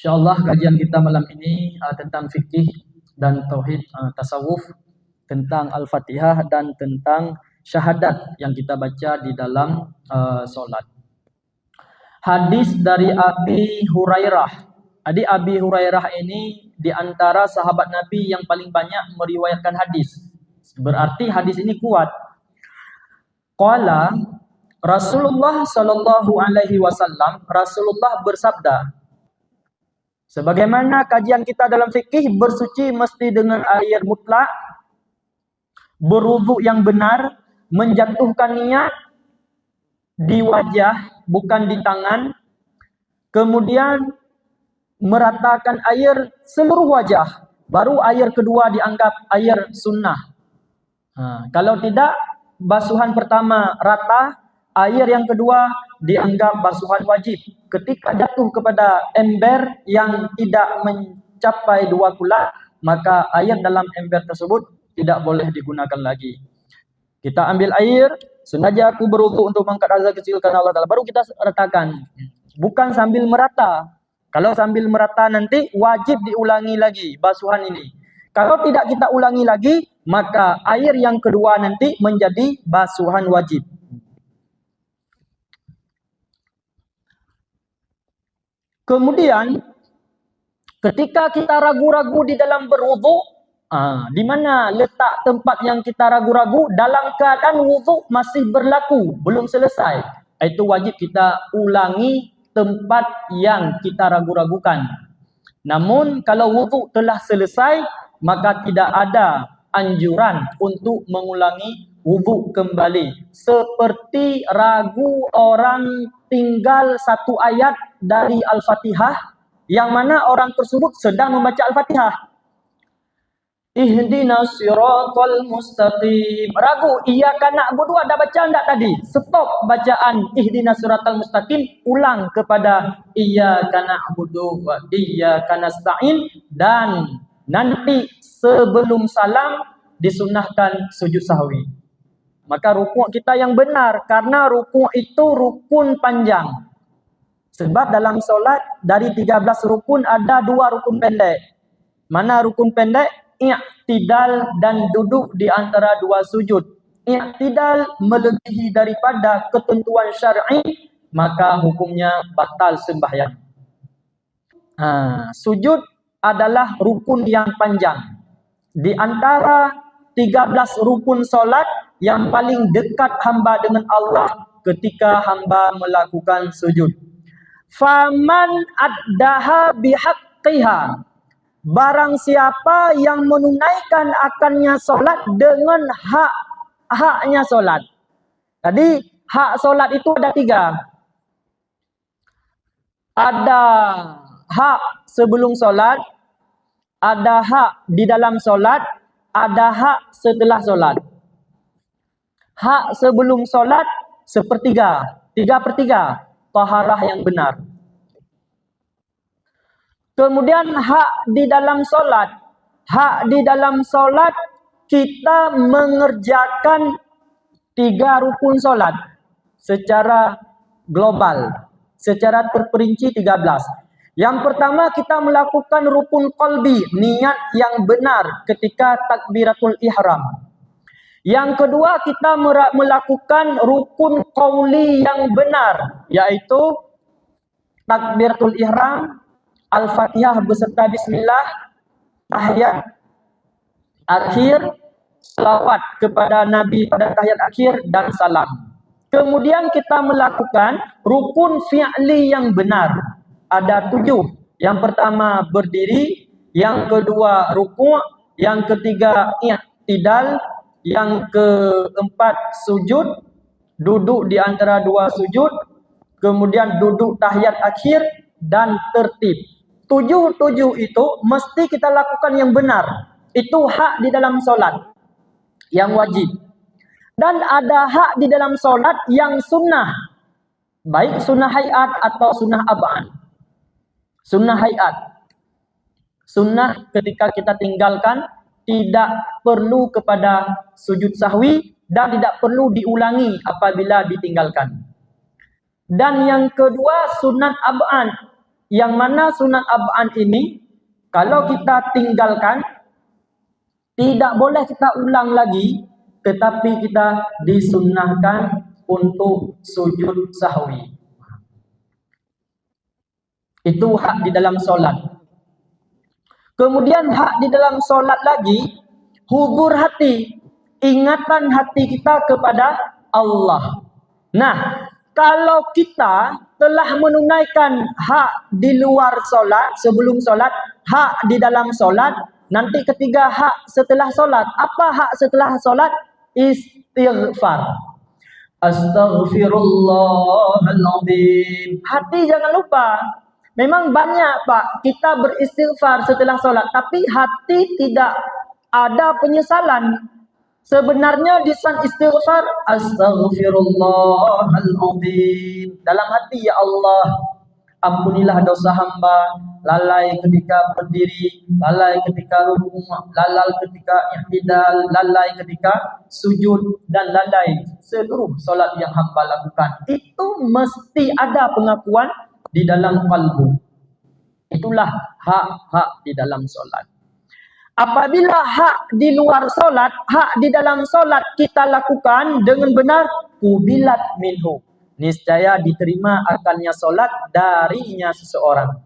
Insyaallah kajian kita malam ini tentang fikih dan tauhid tasawuf, tentang Al-Fatihah dan tentang syahadat yang kita baca di dalam solat. Hadis dari Abi Hurairah. Abi Hurairah ini di antara sahabat Nabi yang paling banyak meriwayatkan hadis. Berarti hadis ini kuat. Qala Rasulullah sallallahu alaihi wasallam, Rasulullah bersabda, sebagaimana kajian kita dalam fikih, bersuci mesti dengan air mutlak, berwudu yang benar, menjatuhkan niat di wajah bukan di tangan, kemudian meratakan air seluruh wajah, baru air kedua dianggap air sunnah. Kalau tidak, basuhan pertama rata, air yang kedua dianggap basuhan wajib. Ketika jatuh kepada ember yang tidak mencapai 2 kulak, maka air dalam ember tersebut tidak boleh digunakan lagi. Kita ambil air, sengaja aku berwudu untuk mengangkat azan kecil karena Allah Ta'ala, baru kita ratakan. Bukan sambil merata. Kalau sambil merata nanti wajib diulangi lagi basuhan ini. Kalau tidak kita ulangi lagi, maka air yang kedua nanti menjadi basuhan wajib. Kemudian ketika kita ragu-ragu di dalam berwudu, di mana letak tempat yang kita ragu-ragu dalam keadaan wudu masih berlaku, belum selesai, itu wajib kita ulangi tempat yang kita ragu-ragukan. Namun kalau wudu telah selesai, maka tidak ada anjuran untuk mengulangi wudu kembali. Seperti ragu orang tinggal satu ayat dari Al-Fatihah, yang mana orang tersebut sedang membaca Al-Fatihah. Ihdinas siratal mustaqim. Ragu, iyyaka na'budu ada baca enggak tadi? Stop bacaan ihdinas siratal mustaqim, ulang kepada iyyaka na'budu wa iyyaka nasta'in, dan nanti sebelum salam disunnahkan sujud sahwi. Maka rukuk kita yang benar, karena rukuk itu rukun panjang. Sebab dalam solat dari 13 rukun ada 2 rukun pendek. Mana rukun pendek? I'tidal dan duduk di antara 2 sujud. I'tidal melebihi daripada ketentuan syar'i, maka hukumnya batal sembahyang. Sujud adalah rukun yang panjang. Di antara 13 rukun solat, yang paling dekat hamba dengan Allah ketika hamba melakukan sujud. Faman addaha bihaqqiha. Barang siapa yang menunaikan akannya solat dengan haknya solat. Tadi hak solat itu ada 3. Ada hak sebelum solat, ada hak di dalam solat, ada hak setelah solat. Hak sebelum solat sepertiga, 3/3, taharah yang benar. Kemudian hak di dalam solat. Hak di dalam solat kita mengerjakan 3 rukun solat secara global, secara terperinci 13. Yang pertama, kita melakukan rukun qalbi, niat yang benar ketika takbiratul ihram. Yang kedua, kita melakukan rukun qauli yang benar, yaitu takbiratul ihram, Al-Fatihah beserta bismillah, tahiyat akhir, selawat kepada Nabi pada tahiyat akhir, dan salam. Kemudian kita melakukan rukun fi'li yang benar. Ada 7. Yang pertama berdiri, yang kedua rukuk, yang ketiga i'tidal, yang keempat sujud, duduk di antara 2 sujud, kemudian duduk tahiyat akhir, dan tertib. 7 itu mesti kita lakukan yang benar. Itu hak di dalam solat yang wajib. Dan ada hak di dalam solat yang sunnah, baik sunnah hayat atau sunnah ab'ad. Sunnah hayat, sunnah ketika kita tinggalkan, tidak perlu kepada sujud sahwi dan tidak perlu diulangi apabila ditinggalkan. Dan yang kedua sunat ab'ad. Yang mana sunat ab'an ini kalau kita tinggalkan, tidak boleh kita ulang lagi, tetapi kita disunnahkan untuk sujud sahwi. Itu hak di dalam solat. Kemudian hak di dalam solat lagi, hubur hati, ingatan hati kita kepada Allah. Nah, kalau kita telah menunaikan hak di luar solat, sebelum solat, hak di dalam solat, nanti ketiga hak setelah solat. Apa hak setelah solat? Istighfar. Astaghfirullahaladzim. Hati jangan lupa. Memang banyak Pak, kita beristighfar setelah solat, tapi hati tidak ada penyesalan. Sebenarnya lisan istighfar, astaghfirullahaladzim. Dalam hati, ya Allah, ampunilah dosa hamba, lalai ketika berdiri, lalai ketika rukuk, lalai ketika i'tidal, lalai ketika sujud, dan lalai seluruh solat yang hamba lakukan. Itu mesti ada pengakuan di dalam kalbu. Itulah hak-hak di dalam solat. Apabila hak di luar solat, hak di dalam solat kita lakukan dengan benar, kubilat minhu, niscaya diterima akannya solat darinya seseorang.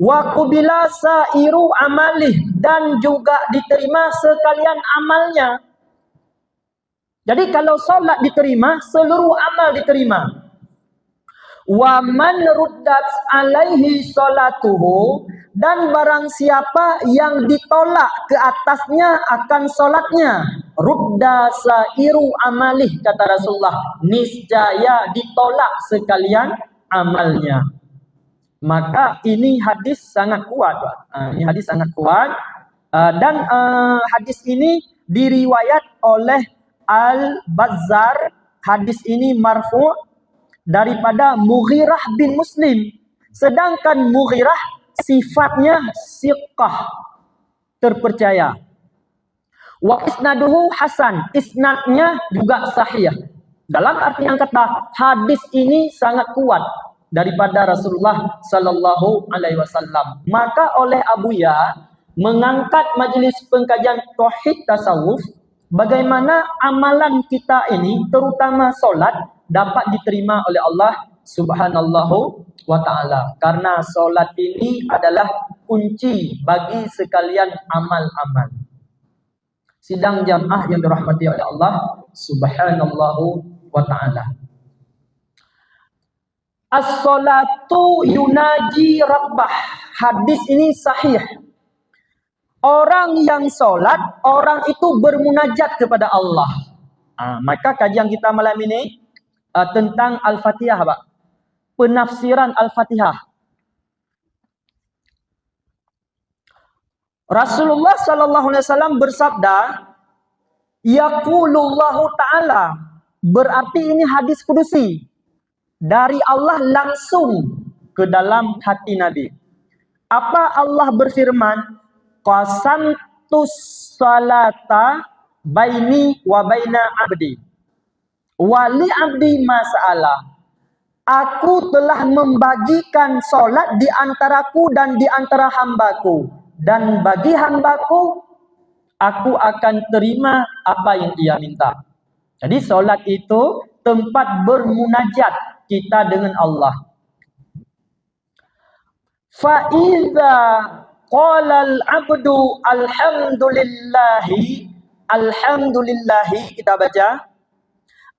Wa kubila sairu amalih, dan juga diterima sekalian amalnya. Jadi kalau solat diterima, seluruh amal diterima. Wa man ruddat alaihi salatuhu, dan barang siapa yang ditolak ke atasnya akan solatnya, rudda sairu amalih, kata Rasulullah, niscaya ditolak sekalian amalnya. Maka ini hadis sangat kuat, Pak. Ini hadis sangat kuat, dan hadis ini diriwayat oleh Al-Bazzar. Hadis ini marfu' daripada Mughirah bin Muslim. Sedangkan Mughirah sifatnya siqah, terpercaya. Wa isnaduhu hasan, isnadnya juga sahih. Dalam artian kata, hadis ini sangat kuat daripada Rasulullah sallallahu alaihi wasallam. Maka oleh Abu Ya mengangkat majlis pengkajian tauhid tasawuf, bagaimana amalan kita ini, terutama solat, dapat diterima oleh Allah subhanallahu wa ta'ala. Karena solat ini adalah kunci bagi sekalian amal-amal. Sidang jamaah yang dirahmati oleh Allah subhanallahu wa ta'ala. As-salatu yunaji rabbah. Hadis ini sahih. Orang yang solat, orang itu bermunajat kepada Allah. Maka kajian kita malam ini tentang Al-Fatihah, Pak. Penafsiran Al-Fatihah. Rasulullah sallallahu alaihi wasallam bersabda, yaqulullahu ta'ala, berarti ini hadis kudusi dari Allah langsung ke dalam hati Nabi. Apa Allah berfirman? Qasamtus salata baini wa baina abdi wali abdi mas'alah. Aku telah membagikan solat di antaraku dan di antara hambaku, dan bagi hambaku aku akan terima apa yang dia minta. Jadi solat itu tempat bermunajat kita dengan Allah. Fa iza qala al-'abdu alhamdulillahi, kita baca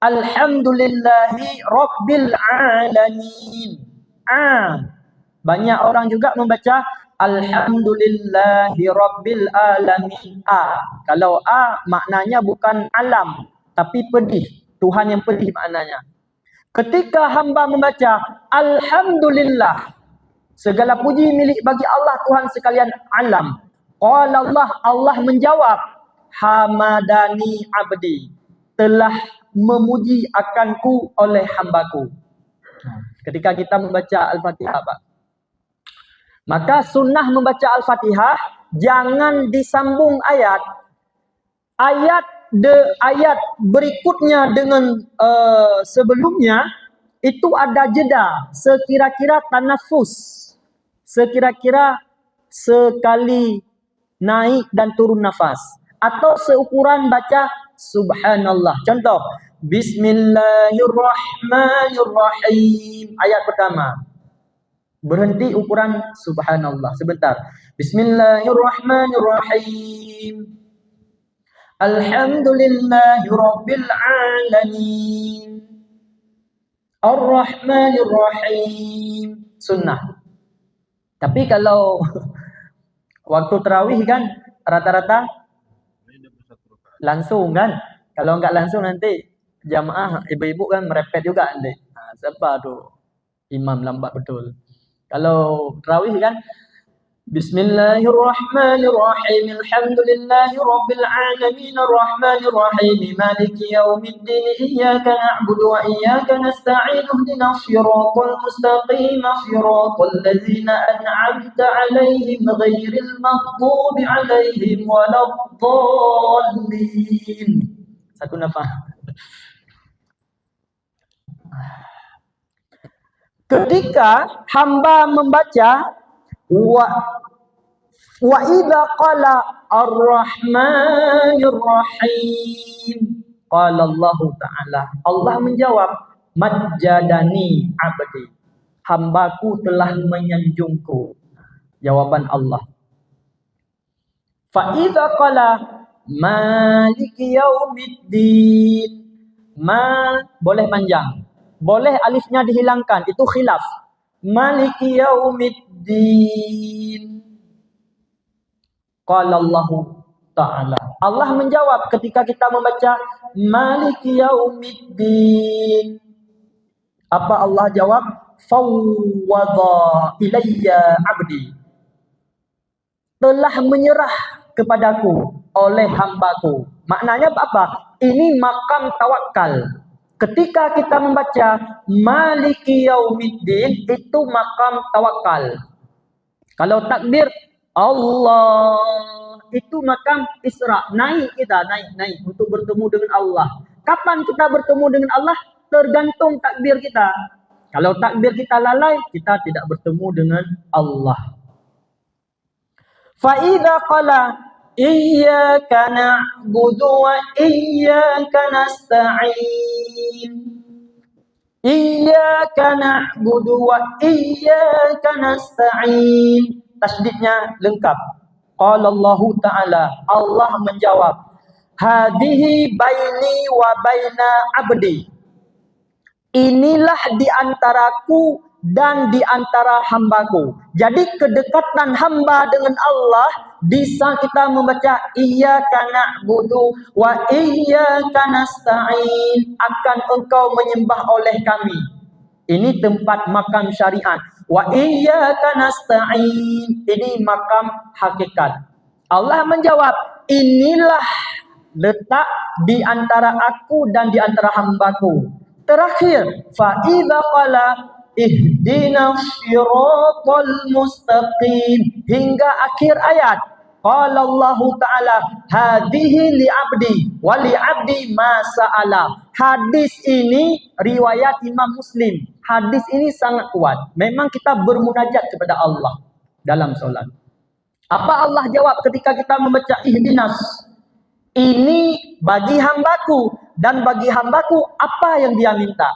alhamdulillahi rabbil alamin. Banyak orang juga membaca alhamdulillahi rabbil alamin. Kalau maknanya bukan alam, tapi pedih. Tuhan yang pedih maknanya. Ketika hamba membaca alhamdulillah, segala puji milik bagi Allah Tuhan sekalian alam. Qala Allah menjawab, hamadani abdi, telah memuji akanku oleh hambaku. Ketika kita membaca Al-Fatihah, Pak, maka sunnah membaca Al-Fatihah jangan disambung ayat berikutnya dengan sebelumnya. Itu ada jeda, sekira-kira tanafus. sekira-kira sekali naik dan turun nafas, atau seukuran baca subhanallah. Contoh, bismillahirrahmanirrahim. Ayat pertama, berhenti ukuran subhanallah sebentar. Bismillahirrahmanirrahim. Alhamdulillahirabbil alamin. Ar-Rahmanir-Rahim. Sunnah. Tapi kalau waktu tarawih kan rata-rata langsung kan. Kalau enggak langsung nanti jamaah ibu-ibu kan merepet juga nanti. Nah, siapa tuh imam lambat betul. Kalau tarawih kan Bismillahirrahmanirrahim. Alhamdulillahirabbil alamin arrahmanirrahim maliki yaumiddin iyyaka na'budu wa iyyaka nasta'in ihdinas siratal mustaqim siratal ladzina an'amta 'alaihim ghairil maghdubi 'alaihim waladdallin. Satu nafas. Ketika hamba membaca wa idza qala ar-rahmanir rahim, qala Allah Ta'ala, Allah menjawab, majjadani abdi, hambaku telah menyanjungku. Jawaban Allah. Fa idza qala maliki yaumiddin, ma boleh panjang, boleh alifnya dihilangkan, itu khilaf. Maliki yaumiddin. Qala Allah Ta'ala. Allah menjawab ketika kita membaca Maliki yaumiddin. Apa Allah jawab? Fawwadha ilayya abdi. Telah menyerah kepadaku oleh hambaku. Maknanya apa? Ini makam tawakal. Ketika kita membaca Maliki yaumiddin, itu makam tawakal. Kalau takbir Allah, itu makam Isra, naik kita, naik untuk bertemu dengan Allah. Kapan kita bertemu dengan Allah? Tergantung takbir kita. Kalau takbir kita lalai, kita tidak bertemu dengan Allah. Fa idza qala iyyaka na'budu wa iyyaka nasta'in. Iyyaka na'budu wa iyyaka nasta'in. Tasdidnya lengkap. Qala Allah Ta'ala, Allah menjawab, hadihi baini wa baina abdi. Inilah di antaraku dan di antara hambaku. Jadi kedekatan hamba dengan Allah bisa kita membaca iyyaka na'budu wa iyyaka nasta'in, akan engkau menyembah oleh kami. Ini tempat makam syariat. Wa iyyaka nasta'in, ini makam hakikat. Allah menjawab, inilah letak di antara aku dan di antara hambaku. Terakhir, fa idza qala ihdinas siratal mustaqim, hingga akhir ayat. Qala Allah Ta'ala, hadihi li abdi wa li abdi ma sa'ala. Hadis ini riwayat Imam Muslim. Hadis ini sangat kuat. Memang kita bermunajat kepada Allah dalam solat. Apa Allah jawab ketika kita membaca ihdinas? Ini bagi hambaku, dan bagi hambaku apa yang dia minta.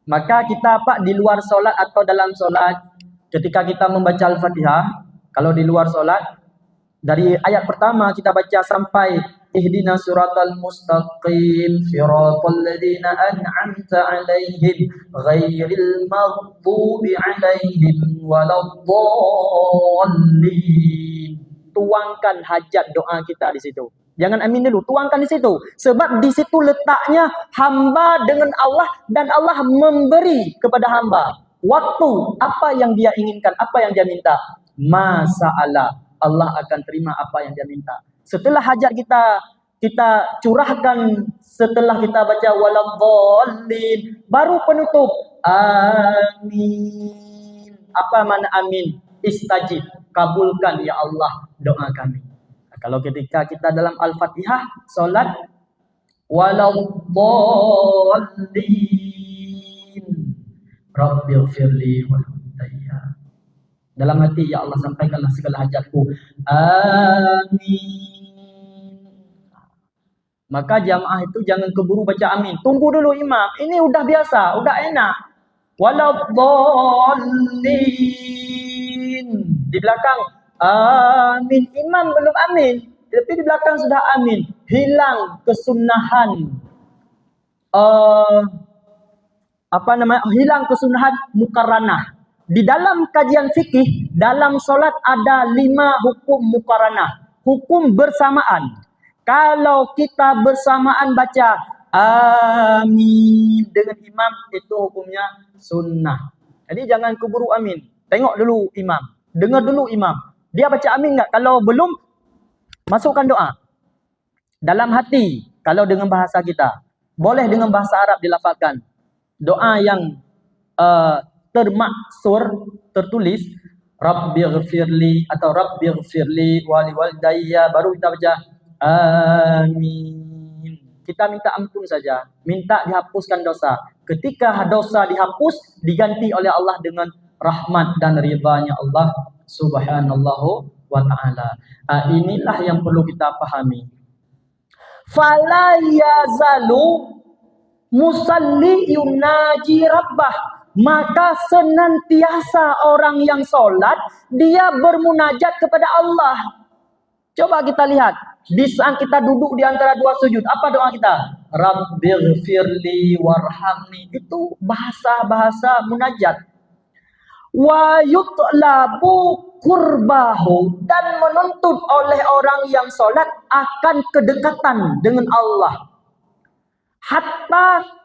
Maka kita di luar solat atau dalam solat, ketika kita membaca Al-Fatihah, kalau di luar solat, dari ayat pertama kita baca sampai ihdinas siratal mustaqim siratal ladzina an'amta 'alaihim ghairil maghdubi 'alaihim waladdallin. Tuangkan hajat doa kita di situ. Jangan amin dulu, tuangkan di situ. Sebab di situ letaknya hamba dengan Allah, dan Allah memberi kepada hamba waktu apa yang dia inginkan, apa yang dia minta. Masa'ala, Allah akan terima apa yang dia minta. Setelah hajat kita curahkan, setelah kita baca waladdallin, baru penutup amin. Apa makna amin? Istajib, kabulkan ya Allah doa kami. Nah, kalau ketika kita dalam Al-Fatihah salat waladdallin rabbighfirli wal hudayya, Dalam hati, ya Allah sampaikanlah segala hajatku. Amin. Maka jamaah itu jangan keburu baca amin. Tunggu dulu imam. Ini udah biasa, udah enak. Waladdallin. Di belakang amin. Imam belum amin, tapi di belakang sudah amin. Hilang kesunahan. Hilang kesunahan muqarranah. Di dalam kajian fikih, dalam solat ada 5 hukum muqarranah. Hukum bersamaan. Kalau kita bersamaan baca amin dengan imam, itu hukumnya sunnah. Jadi jangan keburu amin. Tengok dulu imam. Dengar dulu imam. Dia baca amin enggak? Kalau belum, masukkan doa. Dalam hati, kalau dengan bahasa kita. Boleh dengan bahasa Arab dilafalkan. Doa yang termaksur, tertulis, Rabbighfirli atau Rabbighfirli wali walidayya, baru kita baca amin. Kita minta ampun saja, minta dihapuskan dosa. Ketika dosa dihapus, diganti oleh Allah dengan rahmat dan ridhanya Allah subhanallahu wa ta'ala. Inilah yang perlu kita pahami. Fala yazalu musalli yunaji rabbah. Maka senantiasa orang yang solat, dia bermunajat kepada Allah. Coba kita lihat, di saat kita duduk di antara 2 sujud, apa doa kita? Rabbighfirli warhamni. Itu bahasa-bahasa munajat. Wa yutlabu qurbahu, dan menuntut oleh orang yang solat akan kedekatan dengan Allah. Hatta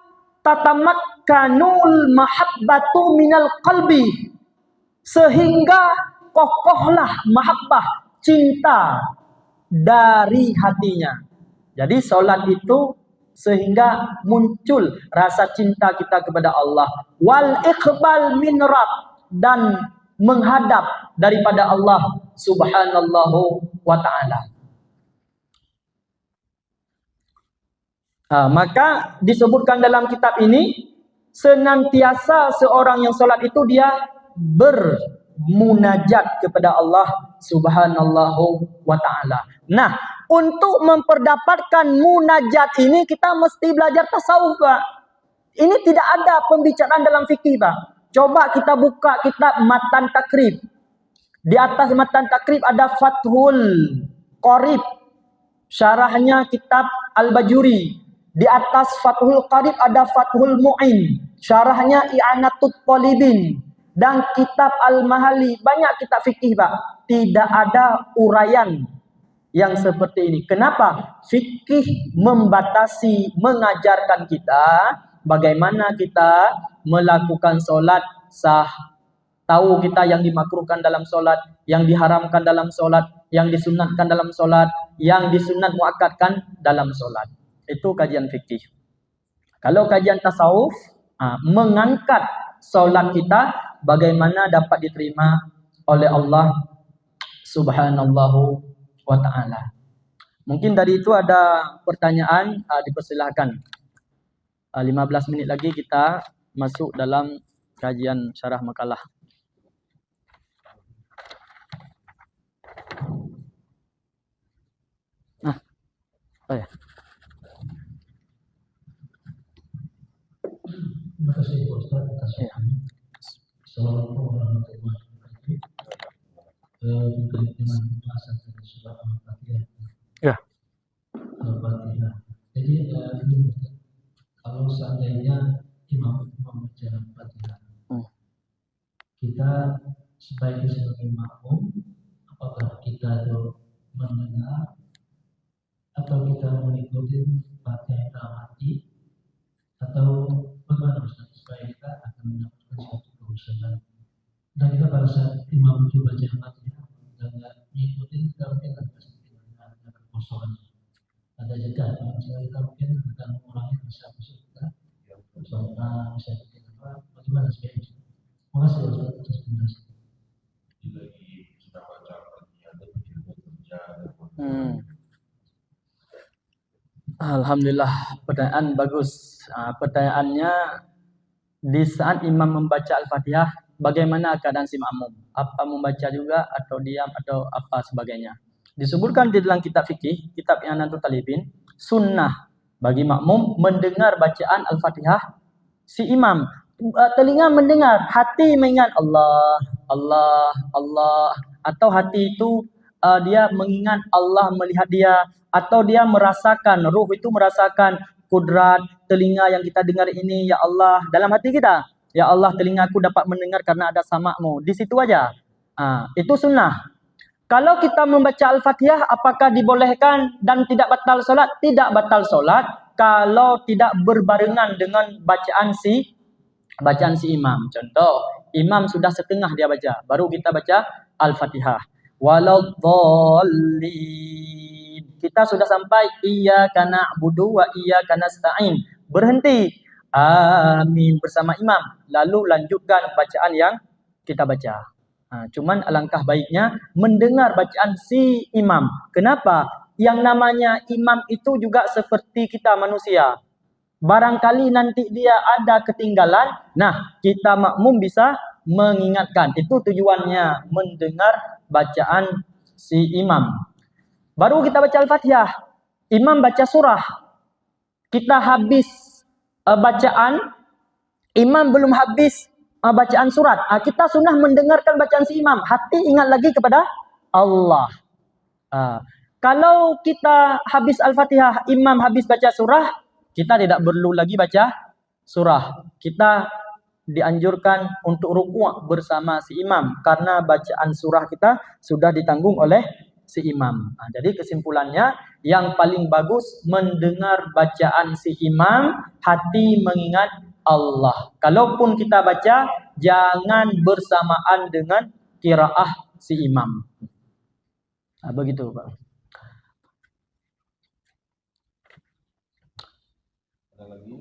tatamakkanul mahabbatu minal qalbi, sehingga kokohlah mahabbah, cinta dari hatinya. Jadi solat itu sehingga muncul rasa cinta kita kepada Allah. Wal iqbal min rabb, dan menghadap daripada Allah subhanallahu wa ta'ala. Maka disebutkan dalam kitab ini, senantiasa seorang yang solat itu dia bermunajat kepada Allah subhanallahu wa ta'ala. Nah, untuk memperdapatkan munajat ini kita mesti belajar tasawuf, Pak. Ini tidak ada pembicaraan dalam fikih, Pak. Coba kita buka kitab Matan Takrib. Di atas Matan Takrib ada Fathul Qorib, syarahnya kitab Al-Bajuri. Di atas Fathul Qorib ada Fathul Mu'in, syarahnya I'anatut Talibin. Dan kitab Al-Mahali, banyak kitab fikih, Pak. Tidak ada uraian yang seperti ini. Kenapa? Fikih membatasi, mengajarkan kita bagaimana kita melakukan solat sah. Tahu kita yang dimakruhkan dalam solat, yang diharamkan dalam solat, yang disunatkan dalam solat, yang disunat muakkadkan dalam solat. Itu kajian fikih. Kalau kajian tasawuf, mengangkat solat kita bagaimana dapat diterima oleh Allah subhanallahu wa ta'ala. Mungkin dari itu ada pertanyaan, dipersilahkan. 15 menit lagi kita masuk dalam kajian syarah makalah. Ya. Terima kasih Ustaz atas waktunya. Assalamualaikum warahmatullahi wabarakatuh. Terkait dengan pembahasan dari surah Al-Fatihah. Ya. Al-Fatihah. Jadi ini kalau seandainya imam membaca Al-Fatihah, kita sebagai makmum, apakah kita itu mendengar atau kita mengikuti Fatihah dalam hati, atau bagaimana Ustaz supaya kita akan mendapatkan suatu kehususan? Dan kita pada saat imam itu baca Fatihah dan tidak mengikuti, kita mungkin ada kekosongan, ada jeda. Misalnya kita mungkin akan mengurangi bisa kita soalnya bisa kita apa, bagaimana sebaiknya? Terima kasih Ustaz atas penjelasan. Lagi sudah baca Fatihah dan bekerja. Alhamdulillah, pertanyaan bagus. Pertanyaannya, di saat imam membaca Al-Fatihah, bagaimana keadaan si makmum? Apa membaca juga atau diam atau apa sebagainya? Disebutkan di dalam kitab fikih, kitab I'anatul Talibin, sunnah bagi makmum mendengar bacaan Al-Fatihah si imam. Telinga mendengar, hati mengingat Allah, Allah, Allah, atau hati itu dia mengingat Allah melihat dia, atau dia merasakan, ruh itu merasakan kudrat telinga yang kita dengar ini, ya Allah, dalam hati kita, ya Allah, telingaku dapat mendengar karena ada samamu. Di situ aja. Itu sunnah. Kalau kita membaca Al-Fatihah, apakah dibolehkan dan tidak batal solat? Tidak batal solat kalau tidak berbarengan dengan bacaan si imam. Contoh, imam sudah setengah dia baca, baru kita baca Al-Fatihah. Waladhdallin. Kita sudah sampai iyyaka na'budu wa iyyaka nasta'in. Berhenti. Amin bersama imam. Lalu lanjutkan bacaan yang kita baca. Cuman alangkah baiknya mendengar bacaan si imam. Kenapa? Yang namanya imam itu juga seperti kita manusia. Barangkali nanti dia ada ketinggalan, nah kita makmum bisa mengingatkan. Itu tujuannya mendengar bacaan si imam. Baru kita baca Al-Fatihah, imam baca surah. Kita habis bacaan, imam belum habis bacaan surat. Kita sunnah mendengarkan bacaan si imam. Hati ingat lagi kepada Allah. Kalau kita habis Al-Fatihah, imam habis baca surah, kita tidak perlu lagi baca surah. Kita dianjurkan untuk rukuk bersama si imam karena bacaan surah kita sudah ditanggung oleh si imam. Jadi kesimpulannya yang paling bagus mendengar bacaan si imam, hati mengingat Allah. Kalaupun kita baca, jangan bersamaan dengan qiraah si imam. Begitu, Pak. Ada lagi?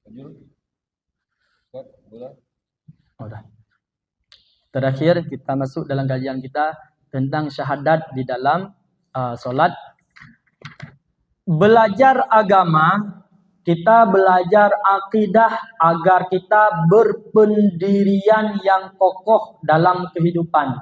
Lanjut. Ustaz, boleh? Udah. Terakhir kita masuk dalam kajian kita tentang syahadat di dalam solat. Belajar agama, kita belajar akidah agar kita berpendirian yang kokoh dalam kehidupan.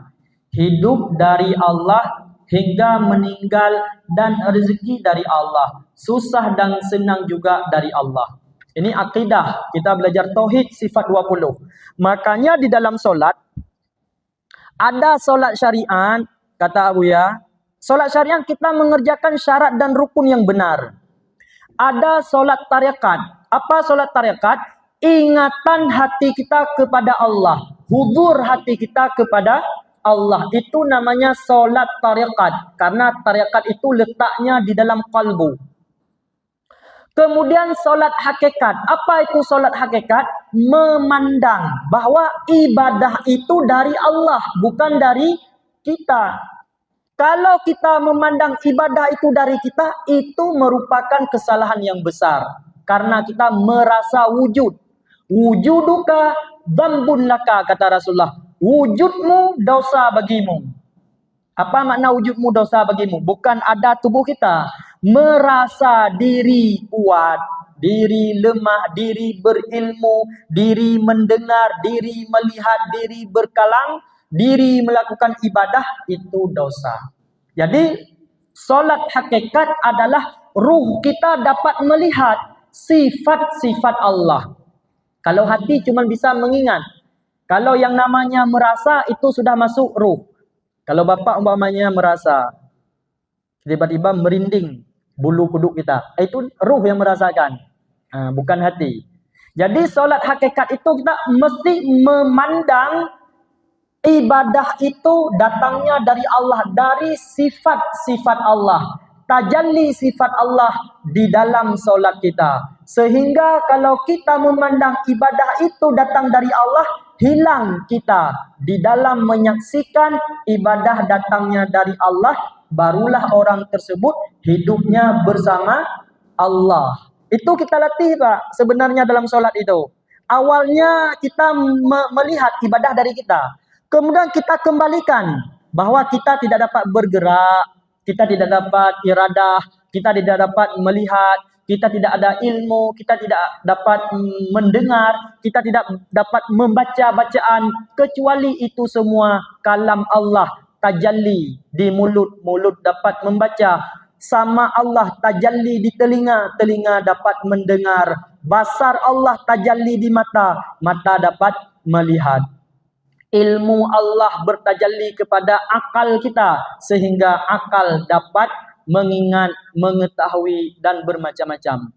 Hidup dari Allah hingga meninggal dan rezeki dari Allah. Susah dan senang juga dari Allah. Ini akidah. Kita belajar tauhid sifat 20. Makanya di dalam solat ada solat syariat, kata Abuya. Solat syariat kita mengerjakan syarat dan rukun yang benar. Ada solat tarekat. Apa solat tarekat? Ingatan hati kita kepada Allah. Hubur hati kita kepada Allah. Itu namanya solat tarekat. Karena tarekat itu letaknya di dalam kalbu. Kemudian solat hakikat. Apa itu solat hakikat? Memandang bahwa ibadah itu dari Allah, bukan dari kita. Kalau kita memandang ibadah itu dari kita, itu merupakan kesalahan yang besar. Karena kita merasa wujud. Wujuduka dzambun laka, kata Rasulullah. Wujudmu dosa bagimu. Apa makna wujudmu dosa bagimu? Bukan ada tubuh kita. Merasa diri kuat, diri lemah, diri berilmu, diri mendengar, diri melihat, diri berkalam, diri melakukan ibadah, itu dosa. Jadi solat hakikat adalah ruh kita dapat melihat sifat-sifat Allah. Kalau hati cuma bisa mengingat. Kalau yang namanya merasa itu sudah masuk ruh. Kalau bapak umpamanya merasa tiba-tiba merinding bulu kuduk kita, itu ruh yang merasakan, bukan hati. Jadi solat hakikat itu kita mesti memandang ibadah itu datangnya dari Allah, dari sifat-sifat Allah, tajalli sifat Allah di dalam solat kita. Sehingga kalau kita memandang ibadah itu datang dari Allah, hilang kita di dalam menyaksikan ibadah datangnya dari Allah, barulah orang tersebut hidupnya bersama Allah. Itu kita latih, Pak, sebenarnya dalam solat itu. Awalnya kita melihat ibadah dari kita. Kemudian kita kembalikan bahwa kita tidak dapat bergerak, kita tidak dapat iradah, kita tidak dapat melihat, kita tidak ada ilmu, kita tidak dapat mendengar, kita tidak dapat membaca bacaan, kecuali itu semua kalam Allah tajalli di mulut, mulut dapat membaca. Sama Allah tajalli di telinga, telinga dapat mendengar. Basar Allah tajalli di mata, mata dapat melihat. Ilmu Allah bertajalli kepada akal kita sehingga akal dapat mengingat, mengetahui dan bermacam-macam.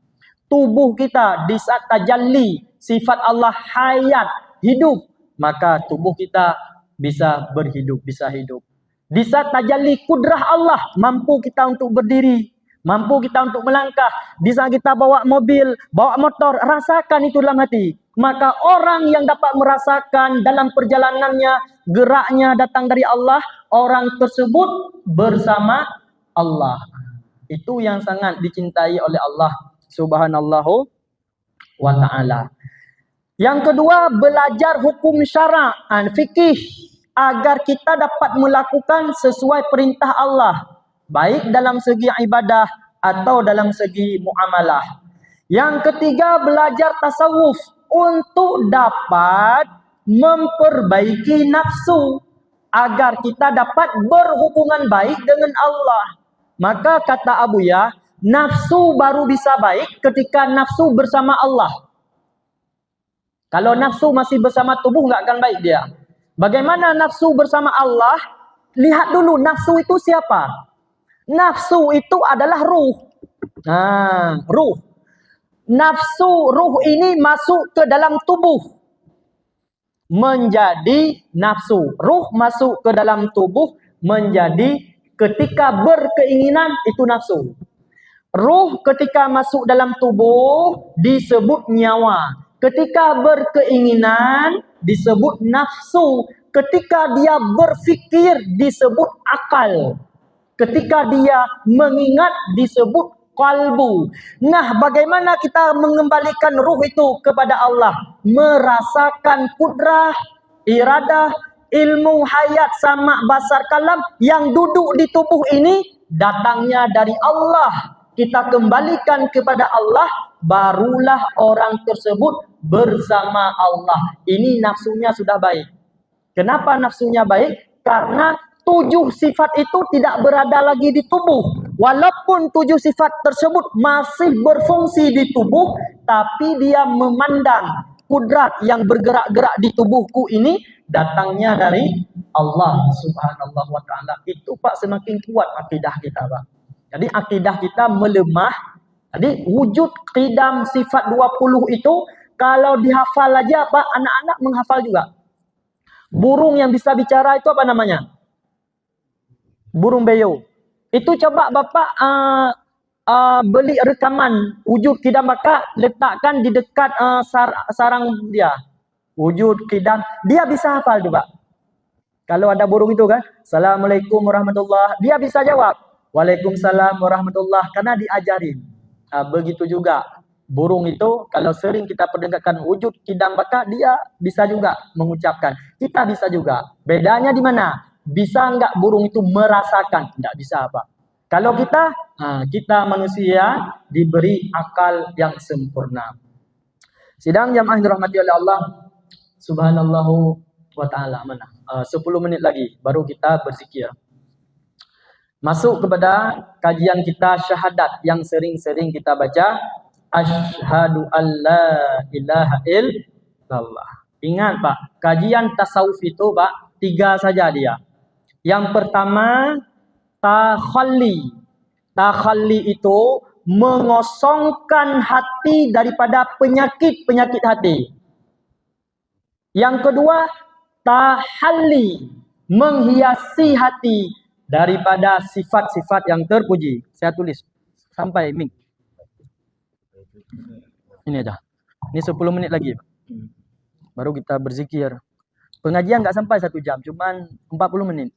Tubuh kita di saat tajalli sifat Allah hayat, hidup, maka tubuh kita bisa berhidup, bisa hidup. Di saat tajalli kudrah Allah, mampu kita untuk berdiri, mampu kita untuk melangkah. Di saat kita bawa mobil, bawa motor, rasakan itu dalam hati. Maka orang yang dapat merasakan dalam perjalanannya, geraknya datang dari Allah, orang tersebut bersama Allah. Itu yang sangat dicintai oleh Allah Subhanahu wa ta'ala. Yang kedua, belajar hukum syara', fikih, agar kita dapat melakukan sesuai perintah Allah, baik dalam segi ibadah atau dalam segi muamalah. Yang ketiga, belajar tasawuf untuk dapat memperbaiki nafsu agar kita dapat berhubungan baik dengan Allah. Maka kata Abuya, nafsu baru bisa baik ketika nafsu bersama Allah. Kalau nafsu masih bersama tubuh, nggak akan baik dia. Bagaimana nafsu bersama Allah? Lihat dulu nafsu itu siapa? Nafsu itu adalah ruh. Ruh. Nafsu ruh ini masuk ke dalam tubuh menjadi nafsu. Ruh masuk ke dalam tubuh menjadi, ketika berkeinginan itu nafsu. Ruh ketika masuk dalam tubuh disebut nyawa. Ketika berkeinginan disebut nafsu. Ketika dia berfikir disebut akal. Ketika dia mengingat disebut qalbu. Nah, bagaimana kita mengembalikan ruh itu kepada Allah? Merasakan kudrah, iradah, ilmu, hayat, sama, basar, kalam yang duduk di tubuh ini datangnya dari Allah. Kita kembalikan kepada Allah, barulah orang tersebut bersama Allah. Ini nafsunya sudah baik. Kenapa nafsunya baik? Karena 7 sifat itu tidak berada lagi di tubuh. Walaupun 7 sifat tersebut masih berfungsi di tubuh, tapi dia memandang kudrat yang bergerak-gerak di tubuhku ini datangnya dari Allah Subhanahu wa ta'ala. Itu Pak semakin kuat akidah kita, Pak. Jadi akidah kita melemah. Jadi wujud qidam sifat 20 itu kalau dihafal aja Pak, anak-anak menghafal juga. Burung yang bisa bicara itu apa namanya? Burung beo. Itu coba Bapak beli rekaman wujud qidam Bapak, letakkan di dekat sarang dia. Wujud qidam, dia bisa hafal tuh Pak. Kalau ada burung itu kan, Assalamualaikum warahmatullahi, dia bisa jawab Waalaikumsalam warahmatullahi, karena diajarin. Begitu juga burung itu, kalau sering kita perdengarkan wujud qidam Bapak, dia bisa juga mengucapkan. Kita bisa juga. Bedanya di mana? Bisa enggak burung itu merasakan? Tidak bisa Pak. Kalau kita manusia diberi akal yang sempurna. Sidang jamaah yang dirahmati oleh Allah Subhanahu wa ta'ala. Mana? 10 menit lagi baru kita berzikir. Masuk kepada kajian kita syahadat yang sering-sering kita baca. Asyhadu an la ilaha illallah. Ingat Pak, kajian tasawuf itu Pak 3 saja dia. Yang pertama, takhalli. Takhalli itu mengosongkan hati daripada penyakit-penyakit hati. Yang kedua, tahalli, menghiasi hati daripada sifat-sifat yang terpuji. Saya tulis sampai ming. Ini aja. Ini 10 menit lagi. Baru kita berzikir. Pengajian nggak sampai 1 jam, cuman 40 menit.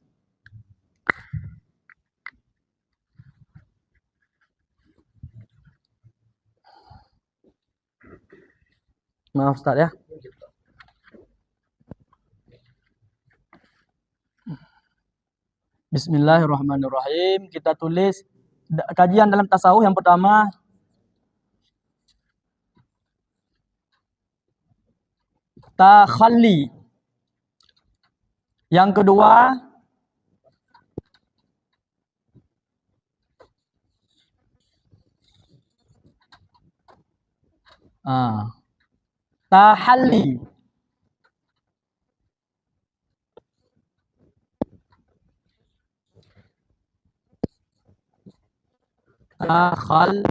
Maaf Ustaz ya. Bismillahirrahmanirrahim. Kita tulis kajian dalam tasawuf yang pertama. takhalli. Yang kedua, tahalli. Takhalli.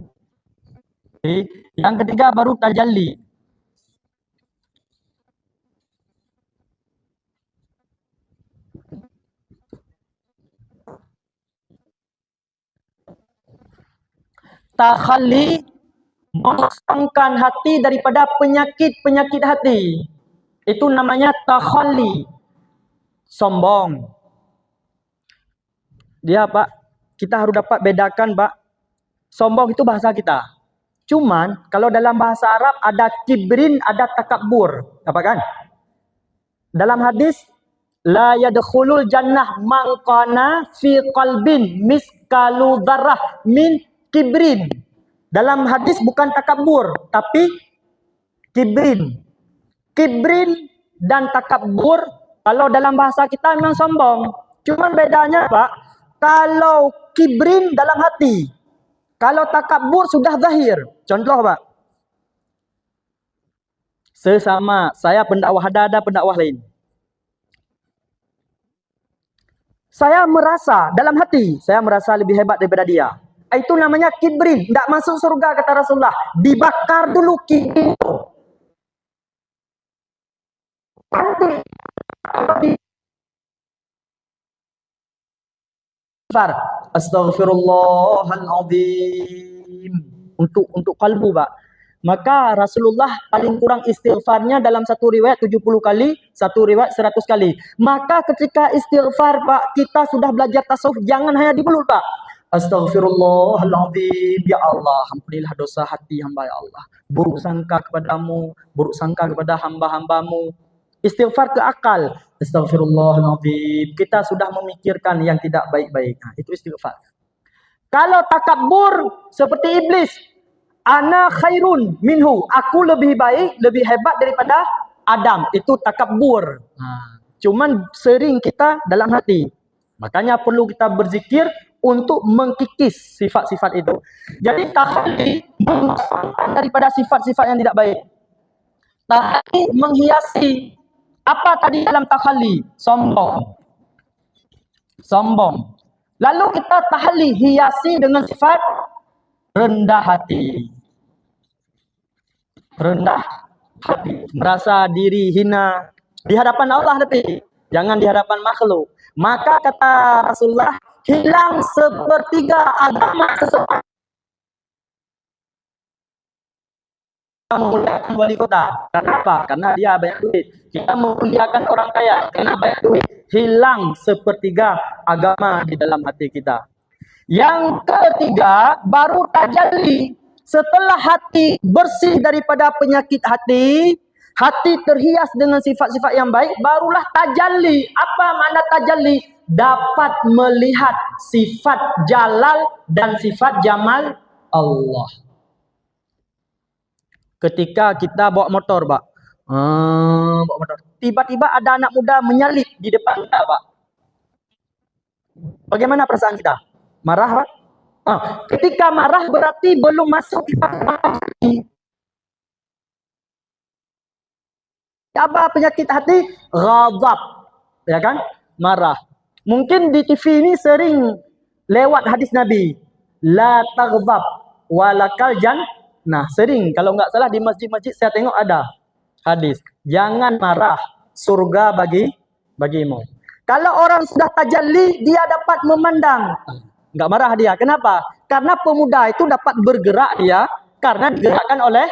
Yang ketiga baru tajalli. Takhalli, mengosongkan hati daripada penyakit-penyakit hati. Itu namanya takhalli. Sombong. Dia Pak, kita harus dapat bedakan Pak. Sombong itu bahasa kita. Cuman kalau dalam bahasa Arab ada kibrin, ada takabbur. Apa kan? Dalam hadis, la yadkhulul jannah man kana fi qalbin miskalu dzarrah min kibrin. Dalam hadis bukan takabbur, tapi kibrin. Kibrin dan takabbur kalau dalam bahasa kita memang sombong. Cuman bedanya Pak, kalau kibrin dalam hati, kalau takabbur sudah zahir. Contoh Pak, sesama saya pendakwah, ada pendakwah lain. Saya merasa dalam hati, saya merasa lebih hebat daripada dia. Itu namanya kibrin. Tidak masuk surga kata Rasulullah. Dibakar dulu kibrin. Astaghfirullahaladzim. Untuk kalbu Pak. Maka Rasulullah paling kurang istighfarnya dalam satu riwayat 70 kali, satu riwayat 100 kali. Maka ketika istighfar Pak, kita sudah belajar tasawuf, jangan hanya di mulut Pak. Astaghfirullahaladzim. Ya Allah, ampunilah dosa hati hamba ya Allah. Buruk sangka kepadamu, buruk sangka kepada hamba-hambamu. Istighfar ke akal. Astaghfirullahaladzim. Kita sudah memikirkan yang tidak baik-baik. Nah, itu istighfar. Kalau takabbur seperti iblis, ana khairun minhu. Aku lebih baik, lebih hebat daripada Adam. Itu takabbur. Nah, cuman sering kita dalam hati. Makanya perlu kita berzikir untuk mengkikis sifat-sifat itu. Jadi takhalli daripada sifat-sifat yang tidak baik. Takhalli menghiasi. Apa tadi dalam takhalli? Sombong. Sombong. Lalu kita takhalli, hiasi dengan sifat rendah hati. Rendah hati. Merasa diri hina. Di hadapan Allah tapi jangan di hadapan makhluk. Maka kata Rasulullah, hilang sepertiga agama seseorang. Memuliakan wali kota. Kenapa? Karena dia banyak duit. Kita memuliakan orang kaya karena banyak duit. Hilang sepertiga agama di dalam hati kita. Yang ketiga, baru tajalli. Setelah hati bersih daripada penyakit hati, hati terhias dengan sifat-sifat yang baik, barulah tajalli. Apa makna tajalli? Dapat melihat sifat jalal dan sifat jamal Allah. Ketika kita bawa motor, Pak. Bawa motor. Tiba-tiba ada anak muda menyalip di depan kita, Pak. Bagaimana perasaan kita? Marah, Pak? Ketika marah berarti belum masuk kita. Apa penyakit hati? Ghadab. Ya kan? Marah. Mungkin di TV ini sering lewat hadis Nabi. La taghdab walakal jannah. Nah, sering kalau nggak salah di masjid-masjid saya tengok ada hadis. Jangan marah, surga bagimu. Kalau orang sudah tajalli, dia dapat memandang. Nggak marah dia. Kenapa? Karena pemuda itu dapat bergerak dia karena digerakkan oleh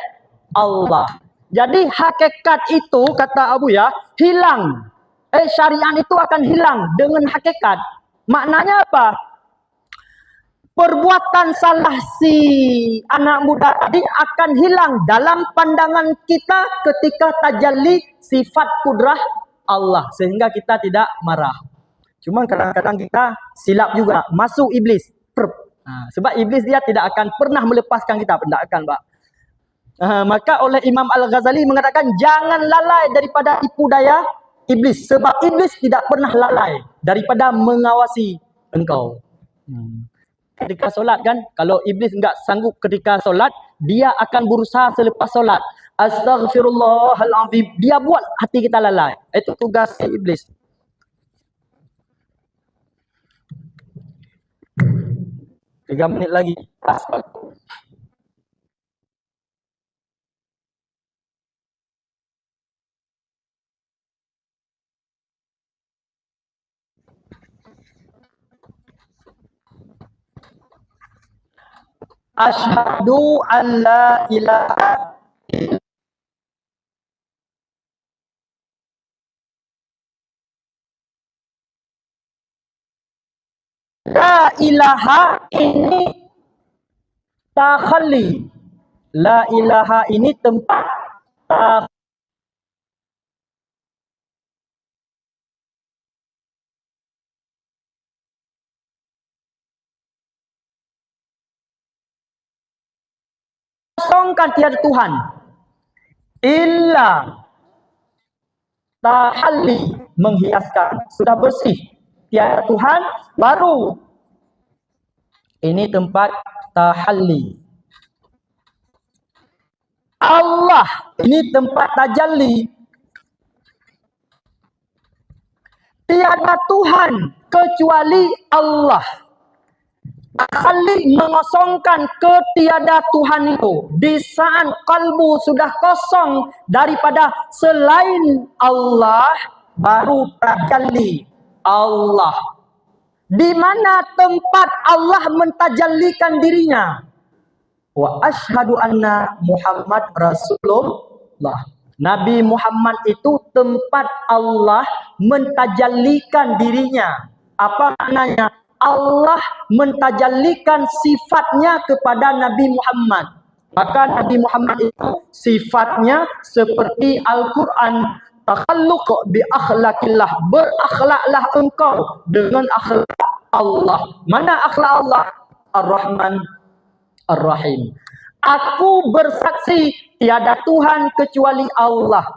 Allah. Jadi hakikat itu kata Abu ya, hilang. Syariat itu akan hilang dengan hakikat. Maknanya apa? Perbuatan salah si anak muda tadi akan hilang dalam pandangan kita ketika tajalli sifat kudrah Allah. Sehingga kita tidak marah. Cuma kadang-kadang kita silap juga. Masuk iblis. Sebab iblis dia tidak akan pernah melepaskan kita. Tidak akan, Pak. Maka oleh Imam Al-Ghazali mengatakan jangan lalai daripada tipu daya iblis. Sebab iblis tidak pernah lalai daripada mengawasi engkau. Ketika solat kan, kalau iblis enggak sanggup ketika solat, dia akan berusaha selepas solat. Astaghfirullahalazim. Dia buat hati kita lalai. Itu tugas iblis. Tiga menit lagi. Asyhadu an la ilaha la ilaha ini takhalli. La ilaha ini tempat kosongkan tiada Tuhan. Illa tahalli, menghiaskan, sudah bersih, tiada Tuhan, baru ini tempat tahalli. Allah, ini tempat tajalli. Tiada Tuhan kecuali Allah. Tahalli mengosongkan ketiada Tuhan itu. Di saat kalbu sudah kosong daripada selain Allah, baru tajalli Allah. Di mana tempat Allah mentajallikan dirinya? Wa asyhadu anna Muhammad Rasulullah. Nabi Muhammad itu tempat Allah mentajallikan dirinya. Apa maknanya? Allah mentajallikan sifatnya kepada Nabi Muhammad. Maka Nabi Muhammad itu sifatnya seperti Al-Quran. Takhalluq bi akhlaqillah. Berakhlaklah engkau dengan akhlak Allah. Mana akhlak Allah? Ar-Rahman Ar-Rahim. Aku bersaksi tiada Tuhan kecuali Allah.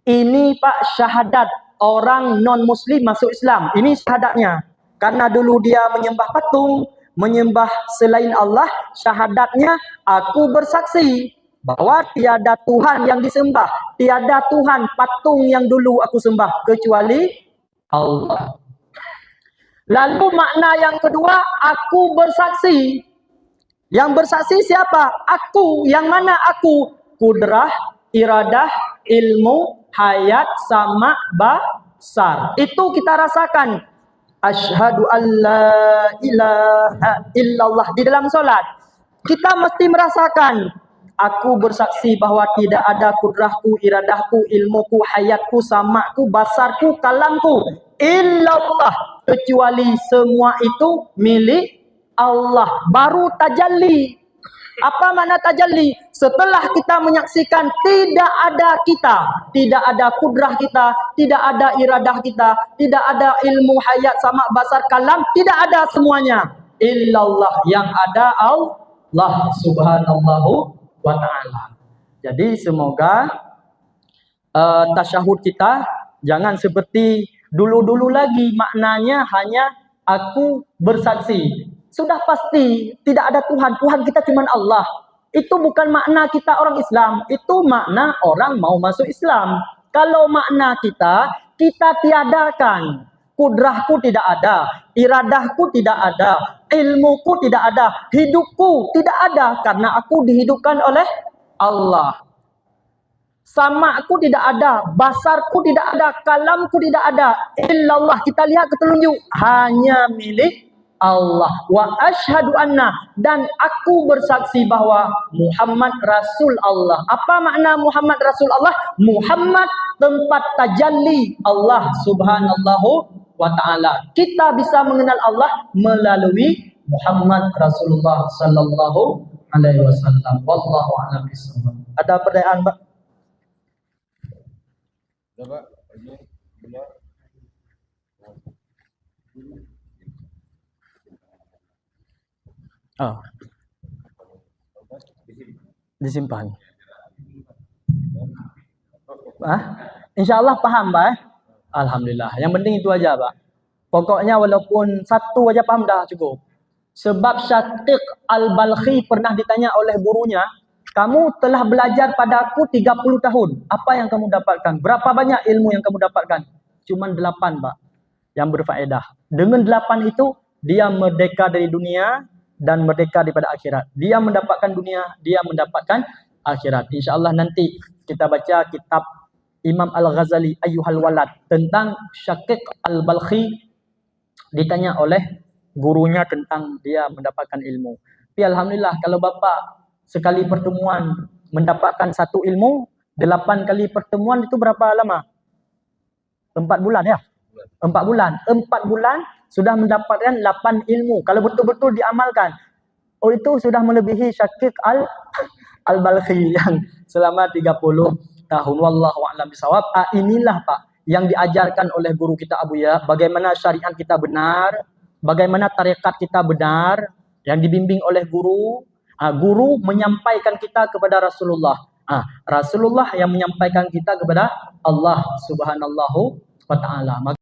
Ini Pak syahadat orang non-muslim masuk Islam. Ini syahadatnya. Karena dulu dia menyembah patung, menyembah selain Allah, syahadatnya aku bersaksi bahwa tiada Tuhan yang disembah, tiada Tuhan patung yang dulu aku sembah kecuali Allah. Lalu makna yang kedua, aku bersaksi. Yang bersaksi siapa? Aku. Yang mana aku? Kudrah, iradah, ilmu, hayat, sama, basar. Itu kita rasakan. Asyhadu an la ilaha illallah di dalam solat. Kita mesti merasakan. Aku bersaksi bahwa tidak ada kudrahku, iradahku, ilmuku, hayatku, samaku, basarku, kalamku. Illallah. Kecuali semua itu milik Allah. Baru tajalli. Apa makna tajalli? Setelah kita menyaksikan tidak ada kita, tidak ada kudrah kita, tidak ada iradah kita, tidak ada ilmu, hayat, sama, basar, kalam, tidak ada semuanya. Illallah, yang ada Allah subhanahu wa ta'ala. Jadi semoga tasyahud kita jangan seperti dulu-dulu lagi, maknanya hanya aku bersaksi. Sudah pasti tidak ada Tuhan. Tuhan kita cuma Allah. Itu bukan makna kita orang Islam. Itu makna orang mau masuk Islam. Kalau makna kita tiadakan. Kudrahku tidak ada. Iradahku tidak ada. Ilmuku tidak ada. Hidupku tidak ada. Karena aku dihidupkan oleh Allah. Samaku tidak ada. Basarku tidak ada. Kalamku tidak ada. Illallah. Kita lihat ketelunjuk. Hanya milik Allah. Wa asyhadu anna, dan aku bersaksi bahwa Muhammad Rasul Allah. Apa makna Muhammad Rasul Allah? Muhammad tempat tajalli Allah subhanahu wa ta'ala. Kita bisa mengenal Allah melalui Muhammad Rasulullah sallallahu alaihi wasallam. Wallahu a'lam bishawab. Ada pertanyaan, Pak? Ya, Pak. Ini benar. Oh. Disimpan. InsyaAllah paham, Pak. Alhamdulillah. Yang penting itu aja, Pak. Pokoknya walaupun satu aja paham dah cukup. Sebab Syatiq Al-Balkhi pernah ditanya oleh gurunya, kamu telah belajar pada aku 30 tahun. Apa yang kamu dapatkan? Berapa banyak ilmu yang kamu dapatkan? Cuman 8, Pak. Yang berfaedah. Dengan 8 itu, dia merdeka dari dunia dan merdeka daripada akhirat. Dia mendapatkan dunia, dia mendapatkan akhirat. InsyaAllah nanti kita baca kitab Imam Al-Ghazali Ayyuhal Walad tentang Syatiq Al-Balkhi, ditanya oleh gurunya tentang dia mendapatkan ilmu. Tapi alhamdulillah kalau Bapak sekali pertemuan mendapatkan satu ilmu, 8 kali pertemuan itu berapa lama? 4 bulan ya? 4 bulan. 4 bulan sudah mendapatkan 8 ilmu. Kalau betul-betul diamalkan, oh itu sudah melebihi Syatiq Al-Balkhi yang selama 30 tahun. Wallahu a'lam bishawab. Inilah Pak yang diajarkan oleh guru kita Abu Ya, bagaimana syariat kita benar, bagaimana tarekat kita benar, yang dibimbing oleh guru. Guru menyampaikan kita kepada Rasulullah. Rasulullah yang menyampaikan kita kepada Allah Subhanahu wa ta'ala.